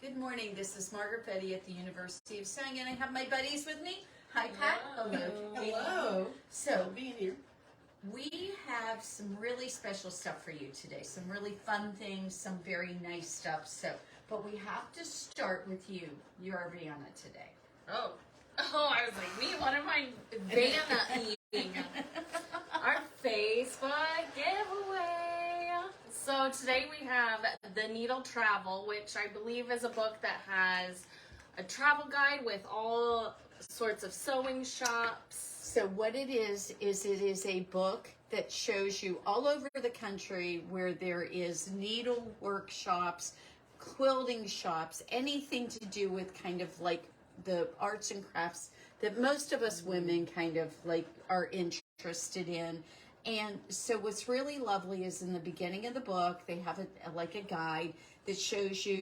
Good morning. This is Margaret Kaitlyn at the University of Sewing, and I have my buddies with me. Hi, Pat. Hello. Hello. So, being here. we have some really special stuff for you today. Some really fun things, some very nice stuff. But we have to start with you. You're Vanna today. Oh, I was like, me? What am I Vanna eating? Our Facebook giveaway. So today we have The Needle Travel, which I believe is a book that has a travel guide with all sorts of sewing shops. So what it is it is a book that shows you all over the country where there is needle workshops, quilting shops, anything to do with kind of like the arts and crafts that most of us women kind of like are interested in. And so what's really lovely is in the beginning of the book, they have a guide that shows you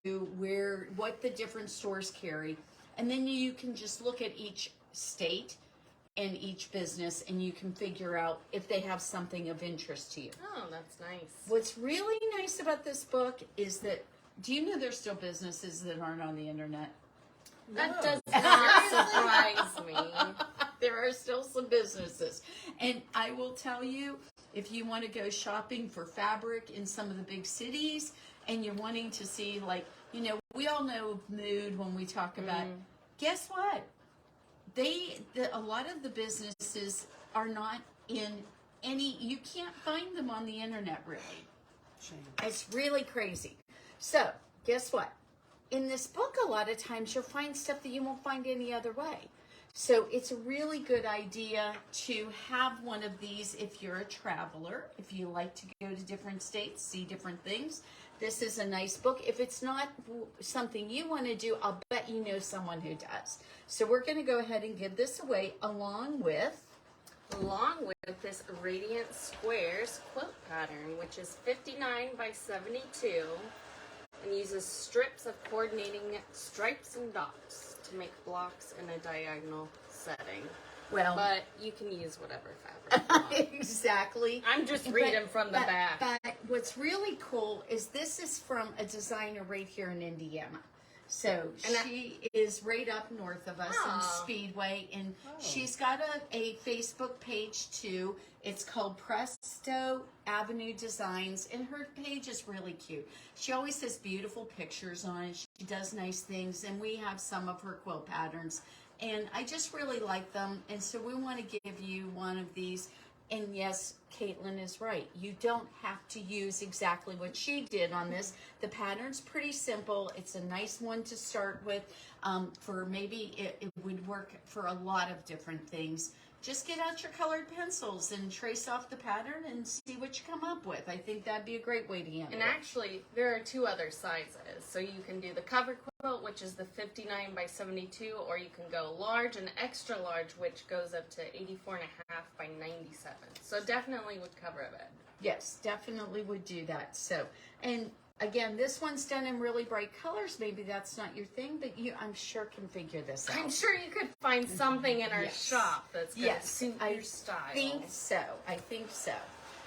what the different stores carry. And then you can just look at each state and each business and you can figure out if they have something of interest to you. Oh, that's nice. What's really nice about this book is that, do you know there's still businesses that aren't on the internet? That does not surprise me. There are still some businesses. And I will tell you, if you want to go shopping for fabric in some of the big cities and you're wanting to see, like, you know, we all know mood when we talk about, guess what? A lot of the businesses are not in any, you can't find them on the internet really. Shame. It's really crazy. So, guess what? In this book, a lot of times you'll find stuff that you won't find any other way. So it's a really good idea to have one of these if you're a traveler, if you like to go to different states, see different things. This is a nice book. If it's not something you want to do, I'll bet you know someone who does. So we're going to go ahead and give this away along with this Radiant Squares quilt pattern, which is 59 by 72 and uses strips of coordinating stripes and dots to make blocks in a diagonal setting. Well, but you can use whatever fabric. Exactly. I'm just reading from the back. But what's really cool is this is from a designer right here in Indiana. So she is right up north of us in Speedway, and she's got a Facebook page too. It's called Presto Avenue Designs, and her page is really cute. She always has beautiful pictures on it. She does nice things, and we have some of her quilt patterns, and I just really like them, and so we want to give you one of these. And yes, Kaitlyn is right. You don't have to use exactly what she did on this. The pattern's pretty simple. It's a nice one to start with. For maybe it would work for a lot of different things. Just get out your colored pencils and trace off the pattern and see what you come up with. I think that'd be a great way to handle it. And actually, there are two other sizes. So you can do the cover quilt, which is the 59 by 72, or you can go large and extra large, which goes up to 84 and a half by 97. So definitely would cover a bed. Yes, definitely would do that. So, and again, this one's done in really bright colors. Maybe that's not your thing, but you, I'm sure, can figure this out. I'm sure you could find something in our shop that's going to suit your style. I think so.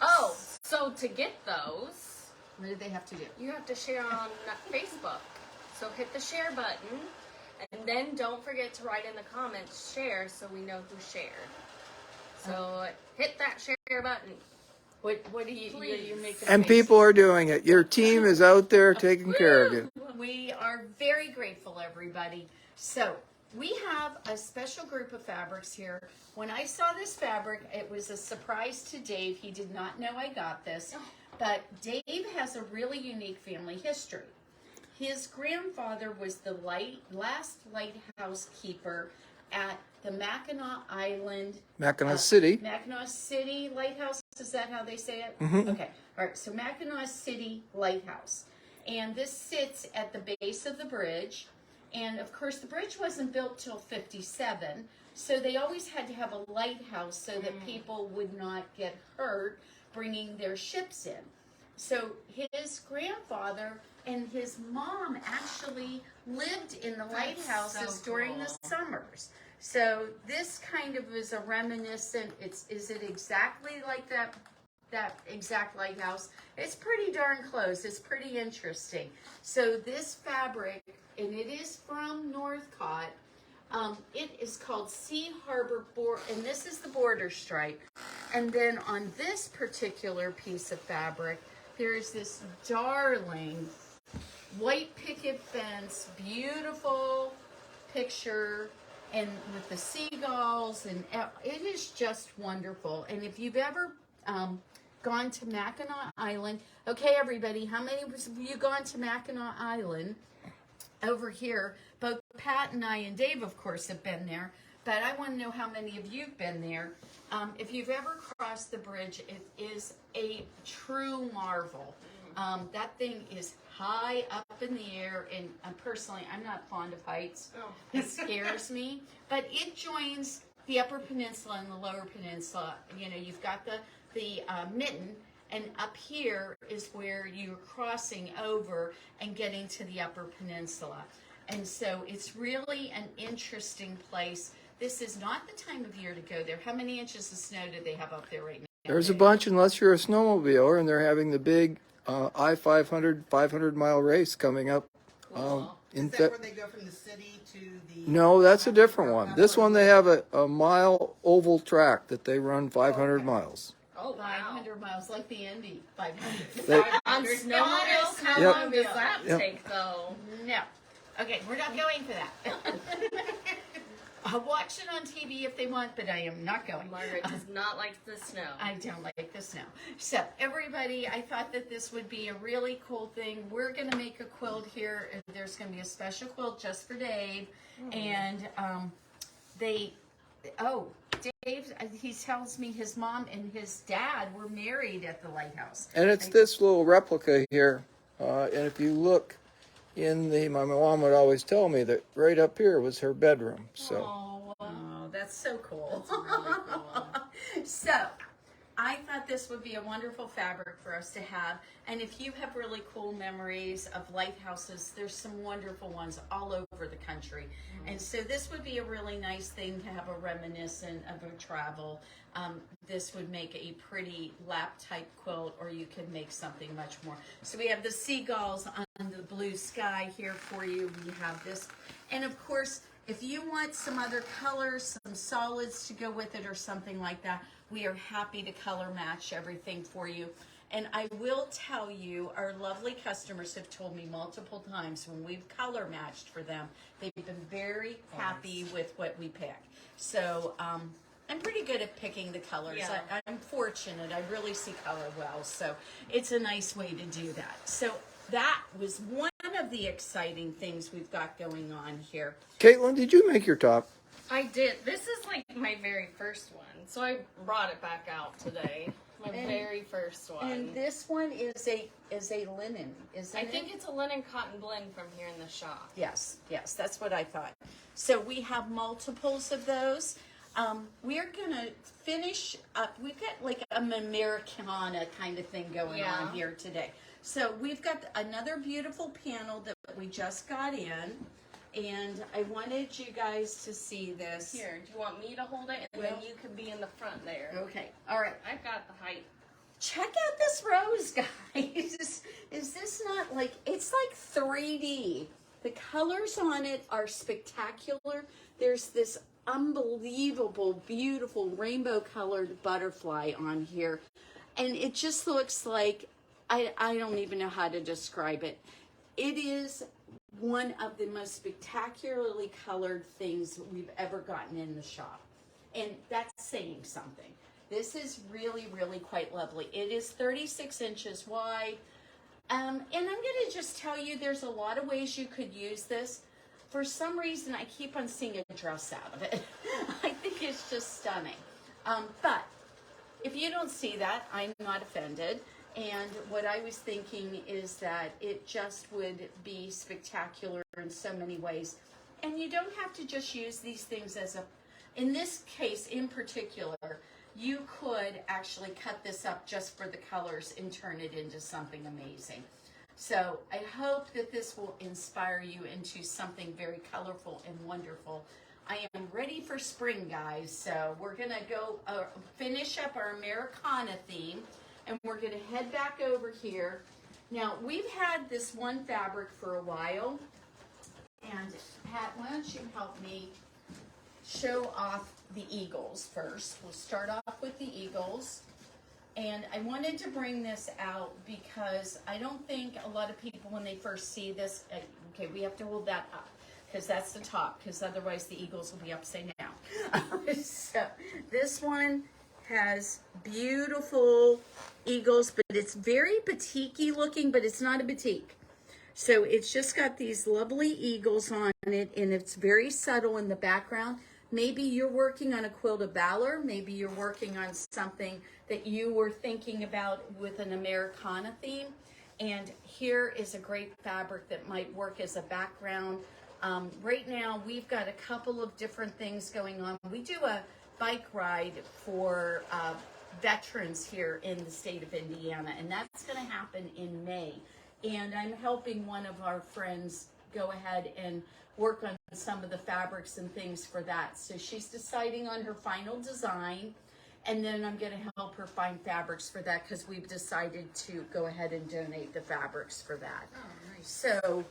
Oh, so to get those, what do they have to do? You have to share on Facebook. So hit the share button, and then don't forget to write in the comments, share, so we know who shared. So hit that share button. What do you making? And people are doing it. Your team is out there taking care of you. We are very grateful, everybody. So we have a special group of fabrics here. When I saw this fabric, it was a surprise to Dave. He did not know I got this. But Dave has a really unique family history. His grandfather was the last lighthouse keeper at the Mackinac Island. Mackinac City. Mackinac City Lighthouse. Is that how they say it? Mm-hmm. Okay. All right. So Mackinac City Lighthouse. And this sits at the base of the bridge. And of course, the bridge wasn't built till 57. So they always had to have a lighthouse so that people would not get hurt bringing their ships in. So his grandfather and his mom actually lived in the lighthouses during the summers. So this kind of is a reminiscent. Is it exactly like that that exact lighthouse. It's pretty darn close. It's pretty interesting. So this fabric, and it is from Northcott. It is called Sea Harbor Board, and this is the border stripe. And then on this particular piece of fabric, there's this darling white picket fence, beautiful picture, and with the seagulls, and it is just wonderful. And if you've ever gone to Mackinac Island, okay, everybody, how many of you gone to Mackinac Island? Over here, both Pat and I and Dave, of course, have been there, but I want to know how many of you've been there. If you've ever crossed the bridge, it is a true marvel. That thing is high up in the air, and personally, I'm not fond of heights. It scares me, but it joins the Upper Peninsula and the Lower Peninsula. You know, you've got the mitten, and up here is where you're crossing over and getting to the Upper Peninsula. And so it's really an interesting place. This is not the time of year to go there. How many inches of snow do they have up there right now? There's a bunch, unless you're a snowmobiler, and they're having the big I-500 500-mile race coming up. Cool. Is that where they go from the city to the... No, that's a different one. This one, they have a mile oval track that they run 500 miles. Oh, wow. 500 miles, like the Indy 500. They- On snowmobiles, how Yep. long does that Yep. take, though? No. Okay, we're not going for that. I'll watch it on TV if they want, but I am not going. Margaret does not like the snow. I don't like the snow. So, everybody, I thought that this would be a really cool thing. We're going to make a quilt here. There's going to be a special quilt just for Dave. And Dave, he tells me his mom and his dad were married at the Lighthouse. And it's this little replica here. And if you look my mom would always tell me that right up here was her bedroom. So. Oh, that's so cool. That's really cool. So, I thought this would be a wonderful fabric for us to have. And if you have really cool memories of lighthouses, there's some wonderful ones all over the country. And so this would be a really nice thing to have a reminiscent of a travel. This would make a pretty lap type quilt, or you could make something much more. So we have the seagulls on the blue sky here for you. We have this. And of course, if you want some other colors, some solids to go with it or something like that, we are happy to color match everything for you. And I will tell you, our lovely customers have told me multiple times when we've color matched for them, they've been very happy with what we pick. So I'm pretty good at picking the colors. Yeah. I'm fortunate. I really see color well. So it's a nice way to do that. So that was one of the exciting things we've got going on here. Kaitlyn, did you make your top? I did. This is like my very first one, so I brought it back out today. My very first one. And this one is a linen, isn't it? I think it's a linen cotton blend from here in the shop. Yes, that's what I thought. So we have multiples of those. We're gonna finish up. We've got like an Americana kind of thing going on here today. So we've got another beautiful panel that we just got in, and I wanted you guys to see this. Here, do you want me to hold it, and then you can be in the front there? Okay, all right. I've got the height. Check out this rose, guys. Is this not like, it's like 3D. The colors on it are spectacular. There's this unbelievable, beautiful rainbow colored butterfly on here. And it just looks like, I don't even know how to describe it. It is one of the most spectacularly colored things we've ever gotten in the shop. And that's saying something. This is really, really quite lovely. It is 36 inches wide. And I'm going to just tell you, there's a lot of ways you could use this. For some reason, I keep on seeing a dress out of it. I think it's just stunning. But if you don't see that, I'm not offended. And what I was thinking is that it just would be spectacular in so many ways. And you don't have to just use these things as in this case in particular, you could actually cut this up just for the colors and turn it into something amazing. So I hope that this will inspire you into something very colorful and wonderful. I am ready for spring, guys. So we're going to go finish up our Americana theme. and we're going to head back over here. Now, we've had this one fabric for a while, and Pat, why don't you help me show off the eagles first. We'll start off with the eagles. And I wanted to bring this out because I don't think a lot of people, when they first see this, okay, we have to hold that up because that's the top, because otherwise the eagles will be upside down. So this one has beautiful eagles, but it's very batik-y looking, but it's not a batik. So it's just got these lovely eagles on it, and it's very subtle in the background. Maybe you're working on a quilt of valor. Maybe you're working on something that you were thinking about with an Americana theme. And here is a great fabric that might work as a background. Right now, we've got a couple of different things going on. We do a bike ride for veterans here in the state of Indiana, and that's going to happen in May. And I'm helping one of our friends go ahead and work on some of the fabrics and things for that. So she's deciding on her final design, and then I'm going to help her find fabrics for that because we've decided to go ahead and donate the fabrics for that. Oh, nice. So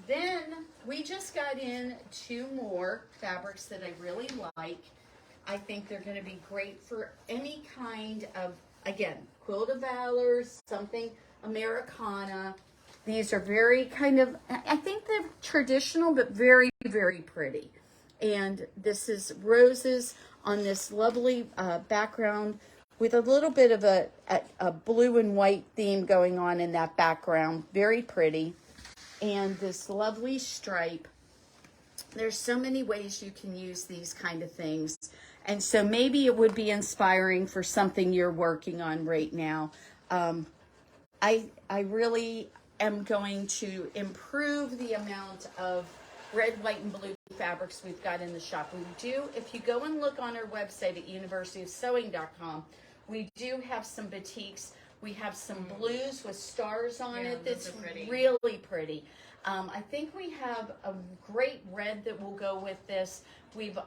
then we just got in 2 more fabrics that I really like. I think they're going to be great for any kind of, again, quilt of valor, something Americana. These are very kind of, I think they're traditional, but very, very pretty. And this is roses on this lovely background with a little bit of a blue and white theme going on in that background. Very pretty. And this lovely stripe. There's so many ways you can use these kind of things. And so maybe it would be inspiring for something you're working on right now. I really am going to improve the amount of red, white, and blue fabrics we've got in the shop. We do, if you go and look on our website at universityofsewing.com, we do have some batiks. We have some blues with stars on it that's really pretty. I think we have a great red that will go with this. We've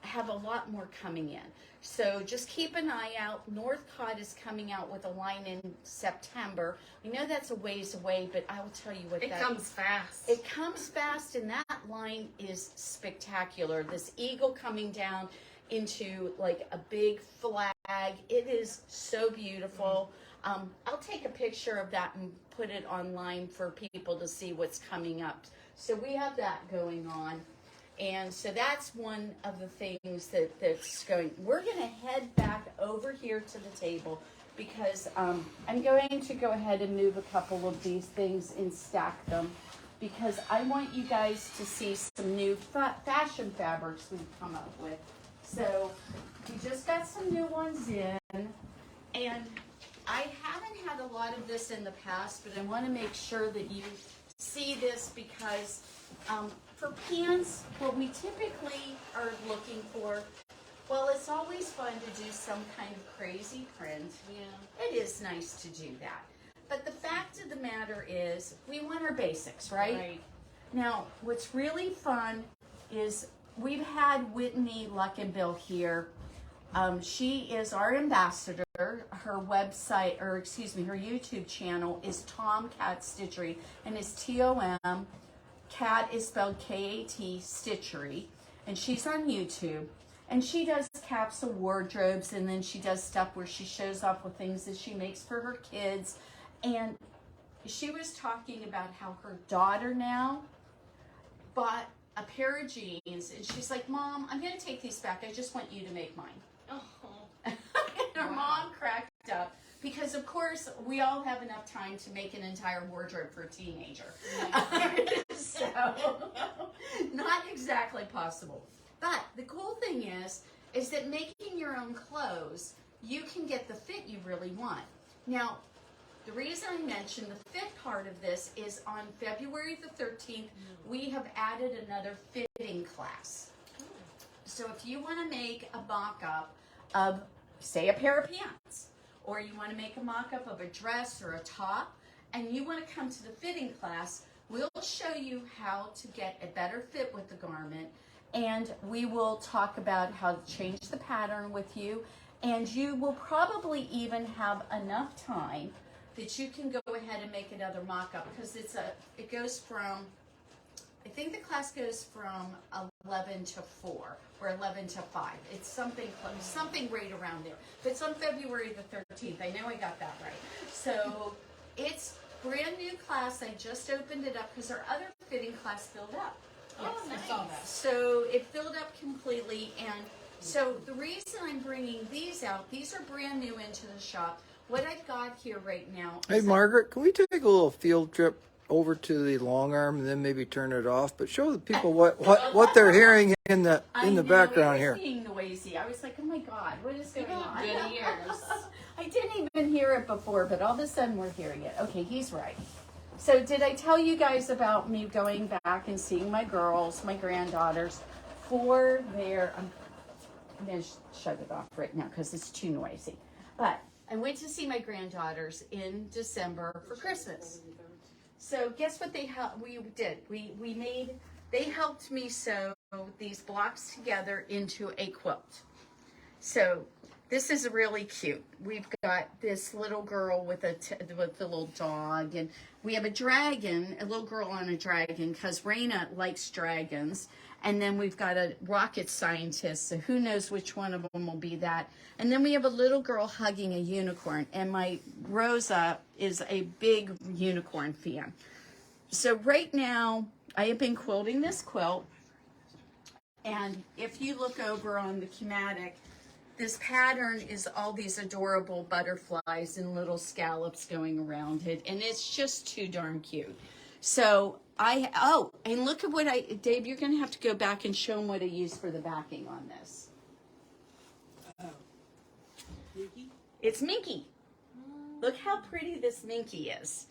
have a lot more coming in. So just keep an eye out. Northcott is coming out with a line in September. I know that's a ways away, but I will tell you what, It comes fast. It comes fast, and that line is spectacular. This eagle coming down into like a big flag. It is so beautiful. I'll take a picture of that and put it online for people to see what's coming up. So we have that going on. And so that's one of the things that's going. We're going to head back over here to the table because I'm going to go ahead and move a couple of these things and stack them because I want you guys to see some new fashion fabrics we've come up with. So we just got some new ones in, and I haven't had a lot of this in the past, but I want to make sure that you see this because for pants, what we typically are looking for, well, it's always fun to do some kind of crazy print. Yeah. It is nice to do that. But the fact of the matter is, we want our basics, right? Right. Now, what's really fun is we've had Whitney Luckenbill here. She is our ambassador. Her website, or excuse me, her YouTube channel is Tomkat Stitchery, and it's T-O-M. Cat is spelled K-A-T, Stitchery, and she's on YouTube. And she does capsule wardrobes, and then she does stuff where she shows off with things that she makes for her kids. And she was talking about how her daughter now bought a pair of jeans, and she's like, Mom, I'm going to take these back. I just want you to make mine. Oh. And her mom cracked up. Because, of course, we all have enough time to make an entire wardrobe for a teenager. So, not exactly possible. But the cool thing is that making your own clothes, you can get the fit you really want. Now, the reason I mentioned the fit part of this is on February the 13th, we have added another fitting class. So if you want to make a mock-up of, say, a pair of pants, or you want to make a mock-up of a dress or a top, and you want to come to the fitting class, we'll show you how to get a better fit with the garment, and we will talk about how to change the pattern with you, And you will probably even have enough time that you can go ahead and make another mock-up, because it goes from, I think the class goes from 11 to 4 or 11 to 5. It's something close, something right around there. But it's on February the 13th. I know I got that right. So it's brand new class. I just opened it up because our other fitting class filled up. Oh, nice. I saw that. So it filled up completely, and so the reason I'm bringing these out, these are brand new into the shop. What I've got here right now. Hey, Margaret, can we take a little field trip over to the long arm and then maybe turn it off? But show the people what they're hearing in the background here. I was being noisy. I was like, oh my God, what is going on? Good ears. I didn't even hear it before, but all of a sudden we're hearing it. Okay, he's right. So did I tell you guys about me going back and seeing my girls, my granddaughters, for their, I'm going to shut it off right now because it's too noisy. But I went to see my granddaughters in December for Christmas. So guess what we did? They helped me sew these blocks together into a quilt. So this is really cute. We've got this little girl with a little dog, and we have a dragon, a little girl on a dragon, because Raina likes dragons. And then we've got a rocket scientist, so who knows which one of them will be that. And then we have a little girl hugging a unicorn, and my Rosa is a big unicorn fan. So right now, I have been quilting this quilt, and if you look over on the schematic, this pattern is all these adorable butterflies and little scallops going around it, and it's just too darn cute. So and look at Dave, you're going to have to go back and show them what I used for the backing on this. Minky? It's Minky. Look how pretty this Minky is.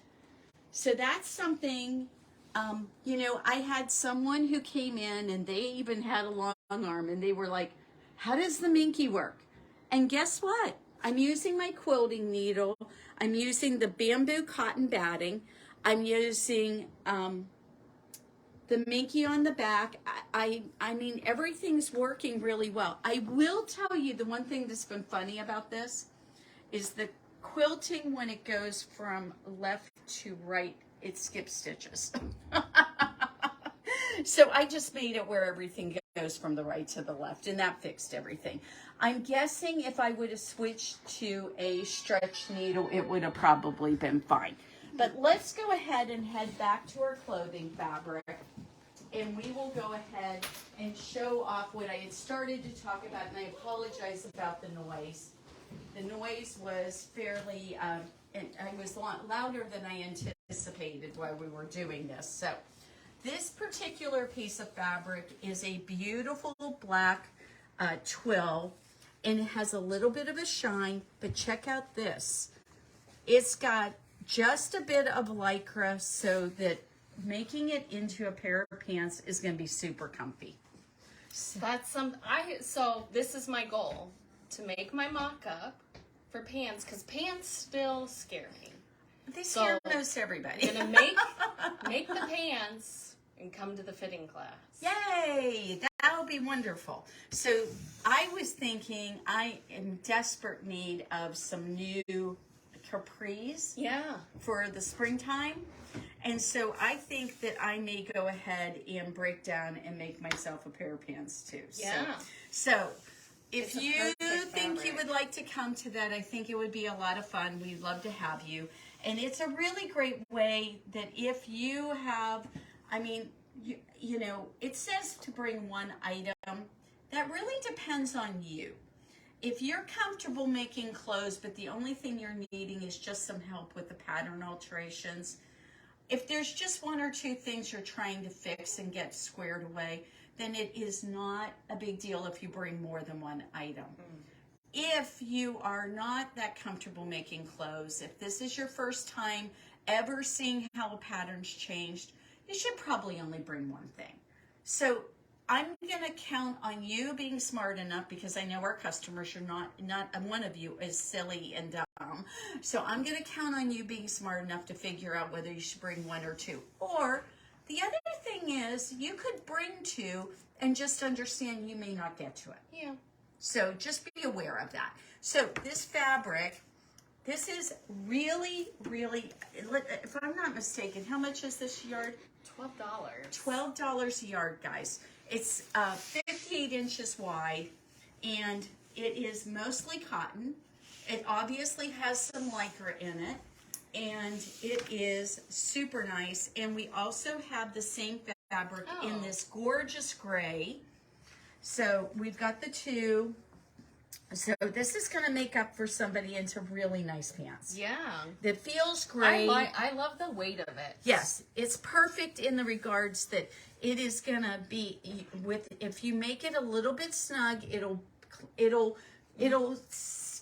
So that's something, I had someone who came in and they even had a long arm and they were like, how does the Minky work? And guess what? I'm using my quilting needle. I'm using the bamboo cotton batting. I'm using the Minky on the back. I mean, everything's working really well. I will tell you the one thing that's been funny about this is the quilting, when it goes from left to right, it skips stitches. So I just made it where everything goes from the right to the left, and that fixed everything. I'm guessing if I would have switched to a stretch needle, it would have probably been fine. But let's go ahead and head back to our clothing fabric, and we will go ahead and show off what I had started to talk about, and I apologize about the noise. The noise was fairly, I was louder than I anticipated while we were doing this. So this particular piece of fabric is a beautiful black twill, and it has a little bit of a shine, but check out this. It's got just a bit of lycra so that making it into a pair of pants is going to be super comfy. So this is my goal, to make my mock-up for pants, because pants still scare me. They scare most everybody. I'm gonna make the pants and come to the fitting class. Yay! That'll be wonderful. So I was thinking I am desperate need of some new capris for the springtime. And so I think that I may go ahead and break down and make myself a pair of pants too. Yeah. So if It's a you perfect think you fabric. would like to come to that, I think it would be a lot of fun. We'd love to have you. And it's a really great way that if you have, you know, it says to bring one item. That really depends on you. If you're comfortable making clothes, but the only thing you're needing is just some help with the pattern alterations, if there's just one or two things you're trying to fix and get squared away, then it is not a big deal if you bring more than one item. If you are not that comfortable making clothes, if this is your first time ever seeing how a pattern's changed, you should probably only bring one thing. So I'm going to count on you being smart enough, because I know our customers are not one of you is silly and dumb. So I'm going to count on you being smart enough to figure out whether you should bring one or two. Or the other thing is you could bring two and just understand you may not get to it. Yeah. So just be aware of that. So this fabric, this is really, really, if I'm not mistaken, how much is this yard? $12. $12 a yard, guys. It's 58 inches wide, and it is mostly cotton. It obviously has some lycra in it, and it is super nice. And we also have the same fabric in this gorgeous gray. So we've got the two. So this is going to make up for somebody into really nice pants. Yeah. That feels great. I love the weight of it. Yes, it's perfect in the regards that it is going to be with, if you make it a little bit snug, it'll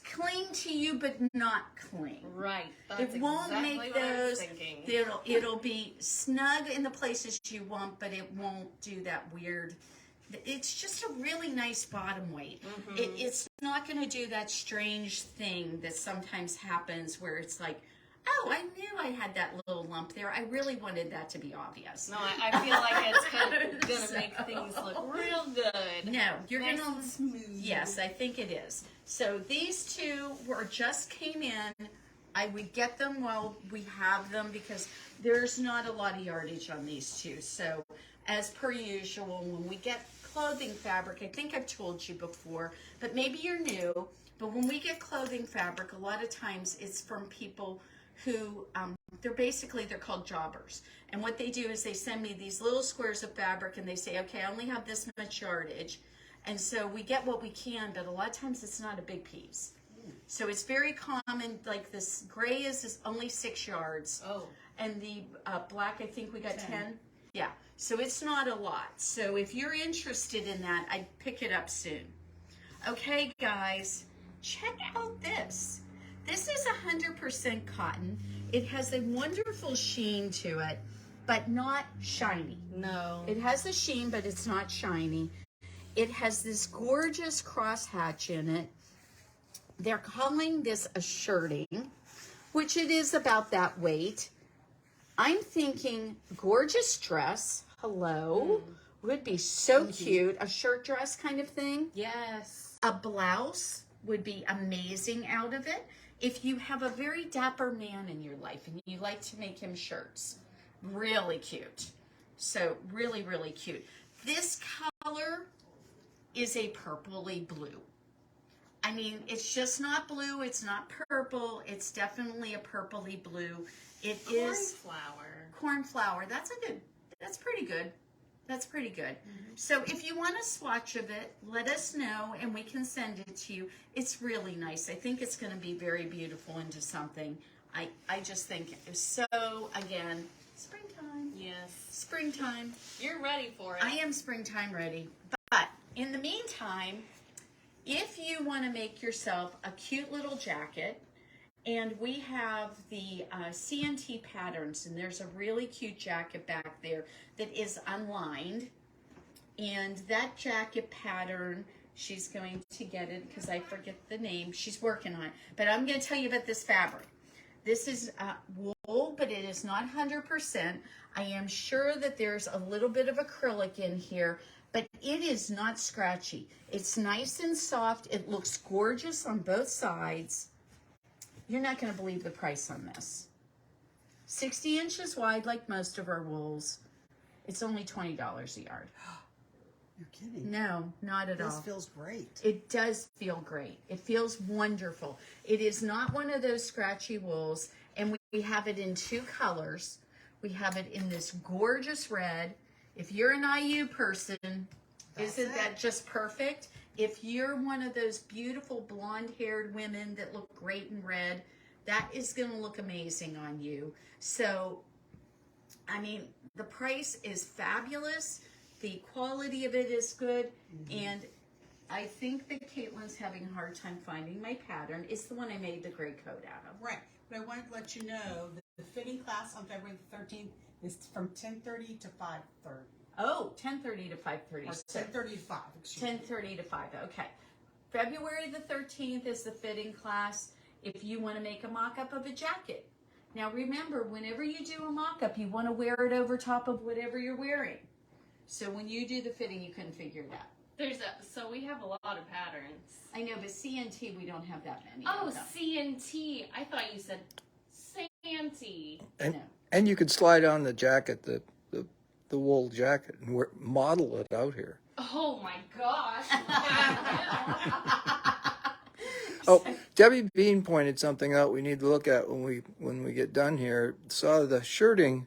cling to you but not cling. Right. That's It won't exactly make what I was those. thinking. It'll be snug in the places you want, but it won't do that weird. It's just a really nice bottom weight. It's not going to do that strange thing that sometimes happens where it's like, oh, I knew I had that little lump there. I really wanted that to be obvious. No, I feel like it's going to make things look real good. No, you're Nice going and to. smooth. Yes, I think it is. So these two just came in. I would get them while we have them because there's not a lot of yardage on these two. So as per usual, when we get clothing fabric, I think I've told you before, but maybe you're new, but when we get clothing fabric, a lot of times it's from people who, they're called jobbers. And what they do is they send me these little squares of fabric and they say, okay, I only have this much yardage. And so we get what we can, but a lot of times it's not a big piece. So it's very common, like this gray is only 6 yards. Oh. And the black, I think we got 10. Yeah, so it's not a lot. So if you're interested in that, I'd pick it up soon. Okay, guys, check out this. This is 100% cotton. It has a wonderful sheen to it, but not shiny. No. It has a sheen, but it's not shiny. It has this gorgeous crosshatch in it. They're calling this a shirting, which it is about that weight. I'm thinking gorgeous dress. Hello. Would be so cute. A shirt dress kind of thing. Yes. A blouse would be amazing out of it. If you have a very dapper man in your life and you like to make him shirts, really cute. So really, really cute. This color is a purpley blue. I mean, it's just not blue. It's not purple. It's definitely a purpley blue. It is cornflower. That's pretty good. That's pretty good. So if you want a swatch of it, let us know and we can send it to you. It's really nice. I think it's going to be very beautiful into something. I just think it's so, again, springtime. Yes. Springtime. You're ready for it. I am springtime ready. But in the meantime, if you want to make yourself a cute little jacket, and we have the CNT patterns, and there's a really cute jacket back there that is unlined. And that jacket pattern, she's going to get it because I forget the name. She's working on it. But I'm going to tell you about this fabric. This is wool, but it is not 100%. I am sure that there's a little bit of acrylic in here, but it is not scratchy. It's nice and soft. It looks gorgeous on both sides. You're not going to believe the price on this. 60 inches wide like most of our wools. It's only $20 a yard. You're kidding. No, not at all. This feels great. It does feel great. It feels wonderful. It is not one of those scratchy wools, and we have it in 2 colors. We have it in this gorgeous red. If you're an IU person, isn't that just perfect? If you're one of those beautiful blonde-haired women that look great in red, that is going to look amazing on you. So, I mean, the price is fabulous. The quality of it is good. And I think that Kaitlyn's having a hard time finding my pattern. It's the one I made the gray coat out of. Right. But I wanted to let you know that the fitting class on February the 13th is from 10:30 to 5:30. Oh, 10:30 to 5:30. Or 10:30 to 5, excuse me. 10:30 to 5, okay. February the 13th is the fitting class if you want to make a mock-up of a jacket. Now remember, whenever you do a mock-up, you want to wear it over top of whatever you're wearing. So when you do the fitting, you couldn't figure it out. So we have a lot of patterns. I know, but CNT, we don't have that many. Oh, of them. CNT. I thought you said Santee. And you could slide on the jacket, the wool jacket, and model it out here. Oh my gosh. Oh, Debbie Bean pointed something out we need to look at when we get done here. Saw the shirting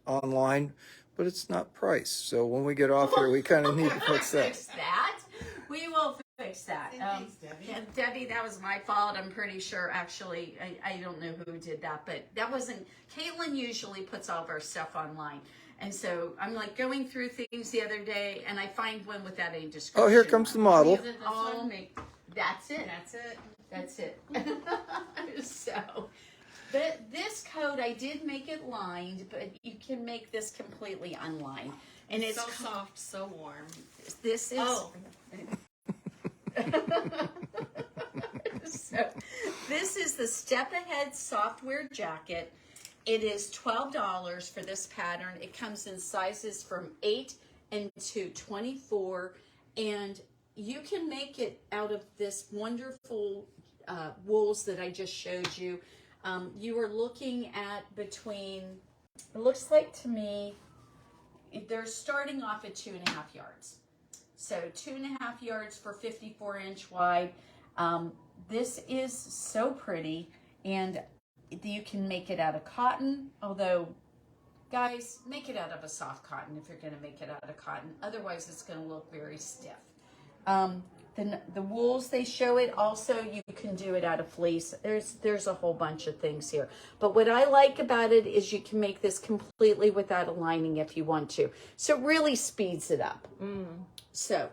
online, but it's not priced. So when we get off here, we kind of need to fix that. Fix that. We will fix that. Thanks, Debbie. Yeah, Debbie, that was my fault. I'm pretty sure. Actually, I don't know who did that, but that wasn't. Kaitlyn usually puts all of our stuff online. And so I'm like going through things the other day, and I find one without any description. Oh, here comes the model. Is it this Oh, one? that's it. That's it. So, but this coat, I did make it lined, but you can make this completely unlined. And it's so soft, so warm. This is. Oh. So, this is the Step Ahead software jacket. It is $12 for this pattern. It comes in sizes from 8 and to 24, and you can make it out of this wonderful wools that I just showed you. You are looking at between, it looks like to me, they're starting off at 2.5 yards. So 2.5 yards for 54-inch wide. This is so pretty, and you can make it out of cotton, although guys, make it out of a soft cotton if you're going to make it out of cotton. Otherwise, it's going to look very stiff. The wools, they show it. Also, you can do it out of fleece. There's a whole bunch of things here. But what I like about it is you can make this completely without a lining if you want to. So it really speeds it up. So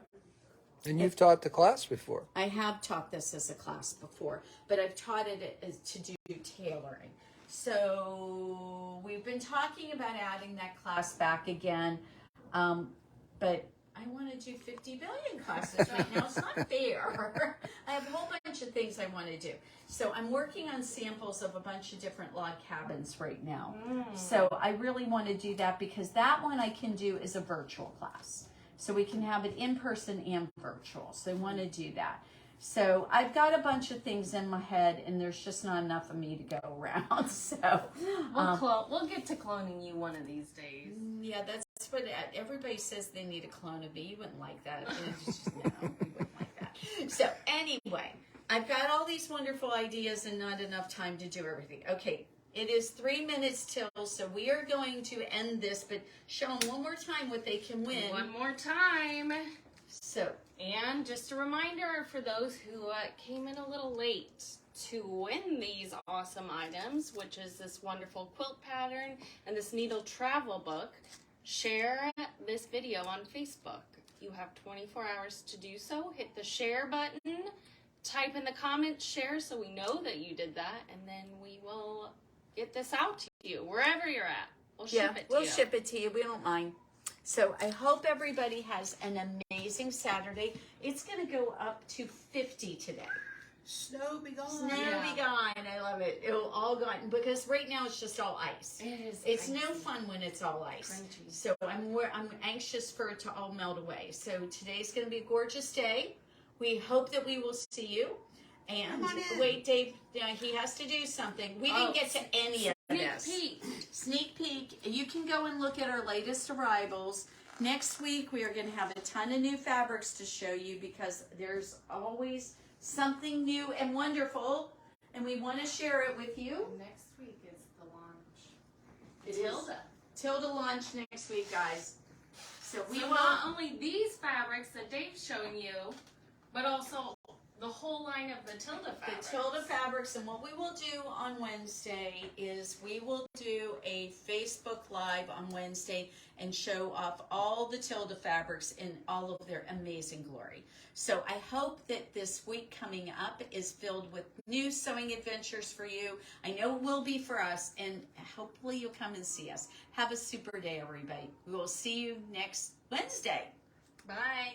And you've taught the class before. I have taught this as a class before, but I've taught it as to do tailoring. So we've been talking about adding that class back again, but I want to do 50 billion classes right now. It's not fair. I have a whole bunch of things I want to do. So I'm working on samples of a bunch of different log cabins right now. So I really want to do that because that one I can do as a virtual class. So we can have it in person and virtual. So I want to do that. So I've got a bunch of things in my head, and there's just not enough of me to go around. So We'll get to cloning you one of these days. yeah, that's what everybody says. They need a clone of me. You wouldn't like that. It's just, no, you wouldn't like that. So anyway, I've got all these wonderful ideas and not enough time to do everything. Okay. It is 3 minutes till, so we are going to end this, but show them one more time what they can win. One more time. So, And just a reminder for those who came in a little late to win these awesome items, which is this wonderful quilt pattern and this needle travel book, share this video on Facebook. You have 24 hours to do so. Hit the share button, type in the comments, share so we know that you did that, and then we will get this out to you wherever you're at. We'll ship it to you. we'll ship it to you. We don't mind. So I hope everybody has an amazing Saturday. It's going to go up to 50 today. Snow be gone. Snow be gone. I love it. It'll all gone because right now it's just all ice. It is. It's crazy. no fun when it's all ice. Crunchy. So I'm anxious for it to all melt away. So today's going to be a gorgeous day. We hope that we will see you. And Come on in. wait, Dave, he has to do something. We didn't get to any of this. Peek. Sneak peek. You can go and look at our latest arrivals. Next week, we are going to have a ton of new fabrics to show you because there's always something new and wonderful, and we want to share it with you. Next week is the launch. It Tilda. is Tilda launch next week, guys. So we So will. not only these fabrics that Dave's showing you, but also the whole line of the Tilda fabrics. The Tilda fabrics, and what we will do on Wednesday is we will do a Facebook Live on Wednesday and show off all the Tilda fabrics in all of their amazing glory. So I hope that this week coming up is filled with new sewing adventures for you. I know it will be for us, and hopefully you'll come and see us. Have a super day, everybody. We will see you next Wednesday. Bye.